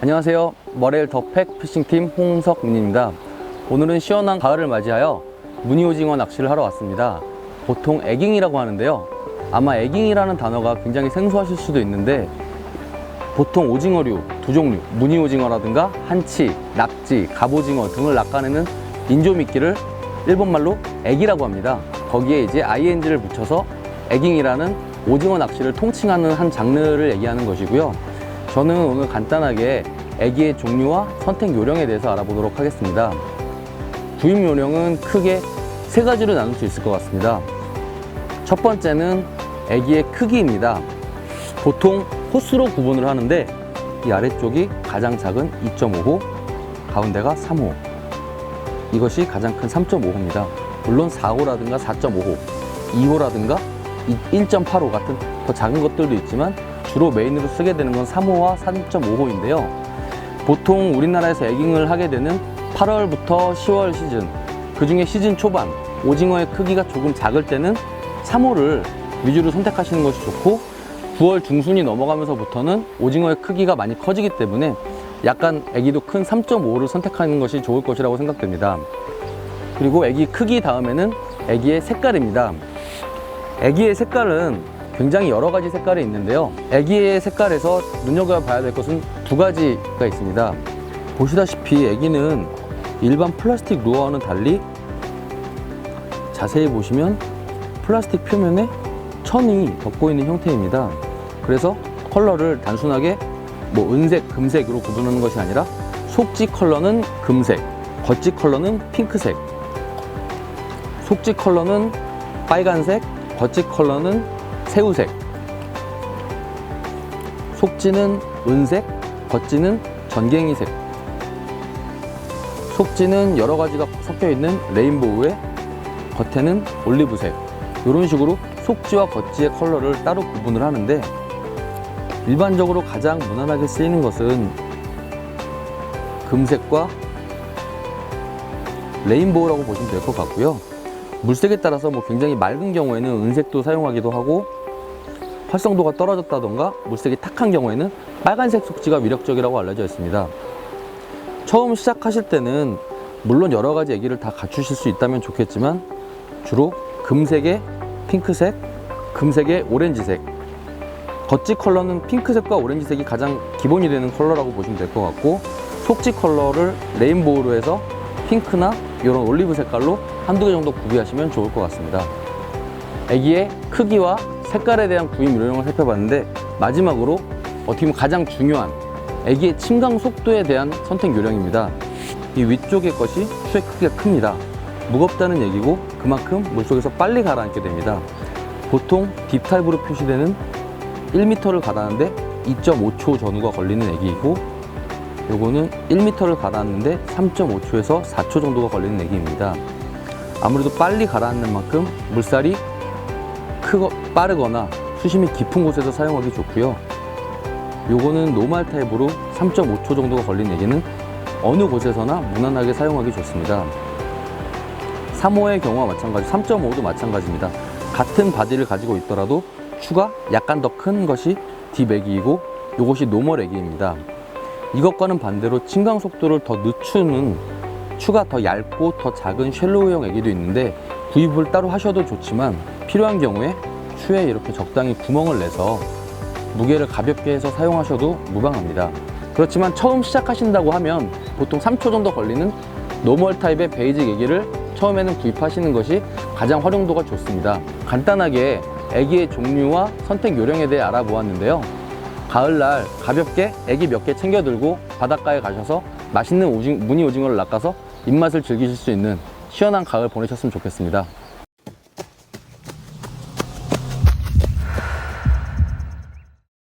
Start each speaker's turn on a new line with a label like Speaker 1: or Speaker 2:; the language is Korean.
Speaker 1: 안녕하세요. 머렐 더팩 피싱팀 홍석민입니다. 오늘은 시원한 가을을 맞이하여 무늬오징어 낚시를 하러 왔습니다. 보통 에깅이라고 하는데요, 아마 에깅이라는 단어가 굉장히 생소하실 수도 있는데, 보통 오징어류 두 종류, 무늬오징어라든가 한치, 낙지, 갑오징어 등을 낚아내는 인조미끼를 일본말로 에기라고 합니다. 거기에 이제 ing를 붙여서 에깅이라는 오징어 낚시를 통칭하는 한 장르를 얘기하는 것이고요. 저는 오늘 간단하게 에기의 종류와 선택 요령에 대해서 알아보도록 하겠습니다. 구입 요령은 크게 세 가지로 나눌 수 있을 것 같습니다. 첫 번째는 에기의 크기입니다. 보통 호수로 구분을 하는데, 이 아래쪽이 가장 작은 2.5호, 가운데가 3호, 이것이 가장 큰 3.5호입니다. 물론 4호라든가 4.5호, 2호라든가 1.8호 같은 더 작은 것들도 있지만 주로 메인으로 쓰게 되는 건 3호와 3.5호인데요. 보통 우리나라에서 에깅을 하게 되는 8월부터 10월 시즌, 그 중에 시즌 초반 오징어의 크기가 조금 작을 때는 3호를 위주로 선택하시는 것이 좋고, 9월 중순이 넘어가면서부터는 오징어의 크기가 많이 커지기 때문에 약간 애기도 큰 3.5호를 선택하는 것이 좋을 것이라고 생각됩니다. 그리고 애기 크기 다음에는 애기의 색깔입니다. 애기의 색깔은 굉장히 여러 가지 색깔이 있는데요, 애기의 색깔에서 눈여겨봐야 될 것은 두 가지가 있습니다. 보시다시피 애기는 일반 플라스틱 루어와는 달리 자세히 보시면 플라스틱 표면에 천이 덮고 있는 형태입니다. 그래서 컬러를 단순하게 은색, 금색으로 구분하는 것이 아니라 속지 컬러는 금색, 겉지 컬러는 핑크색, 속지 컬러는 빨간색, 겉지 컬러는 새우색, 속지는 은색, 겉지는 전갱이색, 속지는 여러 가지가 섞여 있는 레인보우에 겉에는 올리브색, 이런 식으로 속지와 겉지의 컬러를 따로 구분을 하는데, 일반적으로 가장 무난하게 쓰이는 것은 금색과 레인보우라고 보시면 될 것 같고요. 물색에 따라서 굉장히 맑은 경우에는 은색도 사용하기도 하고, 활성도가 떨어졌다던가 물색이 탁한 경우에는 빨간색 속지가 위력적이라고 알려져 있습니다. 처음 시작하실 때는 물론 여러 가지 애기를 다 갖추실 수 있다면 좋겠지만, 주로 금색에 핑크색, 금색에 오렌지색, 겉지 컬러는 핑크색과 오렌지색이 가장 기본이 되는 컬러라고 보시면 될 것 같고, 속지 컬러를 레인보우로 해서 핑크나 이런 올리브 색깔로 한두 개 정도 구비하시면 좋을 것 같습니다. 애기의 크기와 색깔에 대한 구입 요령을 살펴봤는데, 마지막으로 어떻게 보면 가장 중요한 애기의 침강 속도에 대한 선택 요령입니다. 이 위쪽의 것이 수의 크기가 큽니다. 무겁다는 얘기고 그만큼 물속에서 빨리 가라앉게 됩니다. 보통 딥타입으로 표시되는 1m를 가라앉는데 2.5초 전후가 걸리는 애기이고, 요거는 1m를 가라앉는데 3.5초에서 4초 정도가 걸리는 애기입니다. 아무래도 빨리 가라앉는 만큼 물살이 빠르거나 수심이 깊은 곳에서 사용하기 좋고요. 요거는 노멀 타입으로 3.5초 정도가 걸린 애기는 어느 곳에서나 무난하게 사용하기 좋습니다. 3호의 경우와 마찬가지, 3.5도 마찬가지입니다. 같은 바디를 가지고 있더라도 추가 약간 더 큰 것이 딥 애기이고, 이것이 노멀 애기입니다. 이것과는 반대로 침강 속도를 더 늦추는 추가 더 얇고 더 작은 쉘로우형 애기도 있는데, 구입을 따로 하셔도 좋지만 필요한 경우에 추에 이렇게 적당히 구멍을 내서 무게를 가볍게 해서 사용하셔도 무방합니다. 그렇지만 처음 시작하신다고 하면 보통 3초 정도 걸리는 노멀 타입의 베이직 애기를 처음에는 구입하시는 것이 가장 활용도가 좋습니다. 간단하게 애기의 종류와 선택 요령에 대해 알아보았는데요, 가을날 가볍게 애기 몇 개 챙겨 들고 바닷가에 가셔서 맛있는 무늬 오징어를 낚아서 입맛을 즐기실 수 있는 시원한 가을 보내셨으면 좋겠습니다.